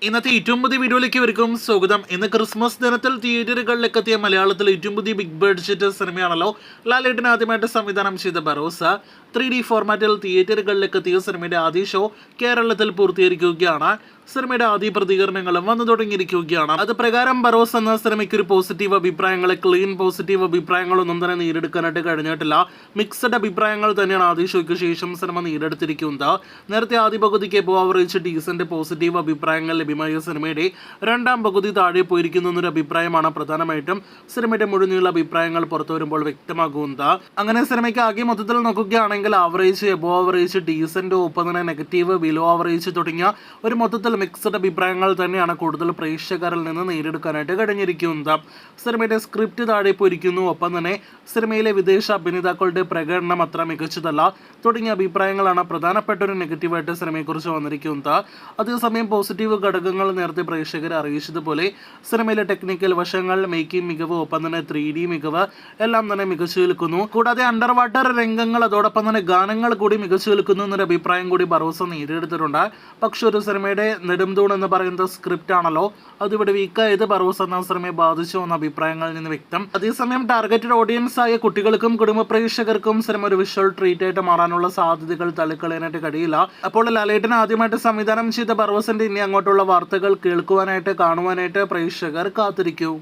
ഇന്നത്തെ ഏറ്റവും പുതിയ വീഡിയോയിലേക്ക് ഇവർക്കും സ്വാഗതം. ഇന്ന് ക്രിസ്മസ് ദിനത്തിൽ തിയേറ്ററുകളിലേക്ക് എത്തിയ മലയാളത്തിലെ ഏറ്റവും പുതിയ ബിഗ് ബഡ്ജറ്റ് സിനിമയാണല്ലോ ലാലേട്ടൻ ആദ്യമായിട്ട് സംവിധാനം ചെയ്ത ബറോസ. 3D ഫോർമാറ്റിൽ തിയേറ്ററുകളിലേക്ക് എത്തിയ സിനിമയുടെ ആദ്യ ഷോ കേരളത്തിൽ പൂർത്തീകരിക്കുകയാണ്. സിനിമയുടെ ആദ്യ പ്രതികരണങ്ങളും വന്നു തുടങ്ങിയിരിക്കുകയാണ്. അത് പ്രകാരം ബറോസ് എന്ന സിനിമയ്ക്ക് ഒരു പോസിറ്റീവ് അഭിപ്രായങ്ങൾ, ക്ലീൻ പോസിറ്റീവ് അഭിപ്രായങ്ങളൊന്നും തന്നെ നേടിയെടുക്കാനായിട്ട് കഴിഞ്ഞിട്ടില്ല. മിക്സഡ് അഭിപ്രായങ്ങൾ തന്നെയാണ് ആദ്യ ഷോയ്ക്ക് ശേഷം സിനിമ നേടിയെടുത്തിരിക്കുന്നത്. നേരത്തെ ആദ്യ പകുതിക്ക് എബോ ആവറേജ് ഡീസന്റ് പോസിറ്റീവ് അഭിപ്രായങ്ങൾ ലഭ്യമായ സിനിമയുടെ രണ്ടാം പകുതി താഴെ പോയിരിക്കുന്നു എന്നൊരു അഭിപ്രായമാണ് പ്രധാനമായിട്ടും സിനിമയുടെ മുഴുനീള അഭിപ്രായങ്ങൾ പുറത്തു വരുമ്പോൾ വ്യക്തമാകുന്നത്. അങ്ങനെ സിനിമയ്ക്ക് ആകെ മൊത്തത്തിൽ നോക്കുകയാണെങ്കിൽ ആവറേജ്, എബോ ആവറേജ്, ഡീസന്റ്, ഒപ്പം തന്നെ നെഗറ്റീവ്, ബിലോ ആവറേജ് തുടങ്ങിയ ഒരു മൊത്തത്തിൽ മിക്സഡ് അഭിപ്രായങ്ങൾ തന്നെയാണ് കൂടുതൽ പ്രേക്ഷകരിൽ നിന്ന് നേടിയെടുക്കാനായിട്ട് കഴിഞ്ഞിരിക്കുന്നത്. സിനിമയുടെ സ്ക്രിപ്റ്റ് താഴെ പോയിരിക്കുന്നു, ഒപ്പം തന്നെ സിനിമയിലെ വിദേശ അഭിനേതാക്കളുടെ പ്രകടനം അത്ര മികച്ചതല്ല തുടങ്ങിയ അഭിപ്രായങ്ങളാണ് പ്രധാനപ്പെട്ട ഒരു നെഗറ്റീവായിട്ട് സിനിമയെക്കുറിച്ച് വന്നിരിക്കുന്നത്. അതേസമയം പോസിറ്റീവ് ഘടകങ്ങൾ നേരത്തെ പ്രേക്ഷകരെ അറിയിച്ചതുപോലെ സിനിമയിലെ ടെക്നിക്കൽ വശങ്ങൾ, മേക്കിംഗ് മികവ്, ഒപ്പം തന്നെ 3D മികവ് എല്ലാം തന്നെ മികച്ചു നിൽക്കുന്നു. കൂടാതെ അണ്ടർ വാട്ടർ രംഗങ്ങൾ, അതോടൊപ്പം തന്നെ ഗാനങ്ങൾ കൂടി മികച്ചു നിൽക്കുന്നു എന്നൊരു അഭിപ്രായം കൂടി ബറോസ നേടിയെടുത്തിട്ടുണ്ട്. പക്ഷെ ഒരു സിനിമയുടെ നെടുംതൂൺ എന്ന് പറയുന്നത് സ്ക്രിപ്റ്റ് ആണല്ലോ, അതിവിടെ വീക്കായത് ബറോസ് എന്ന സിനിമയെ ബാധിച്ചു എന്ന അഭിപ്രായങ്ങളിൽ നിന്ന് വ്യക്തം. അതേസമയം ടാർഗറ്റഡ് ഓഡിയൻസ് ആയ കുട്ടികൾക്കും കുടുംബ പ്രേക്ഷകർക്കും സിനിമ ഒരു വിഷ്വൽ ട്രീറ്റ് ആയിട്ട് മാറാനുള്ള സാധ്യതകൾ തള്ളിക്കളയാനായിട്ട് കഴിയില്ല. അപ്പോൾ ലാലേട്ടൻ ആദ്യമായിട്ട് സംവിധാനം ചെയ്ത ബറോസിന്റെ ഇനി അങ്ങോട്ടുള്ള വാർത്തകൾ കേൾക്കുവാനായിട്ട്, കാണുവാനായിട്ട് പ്രേക്ഷകർ കാത്തിരിക്കൂ.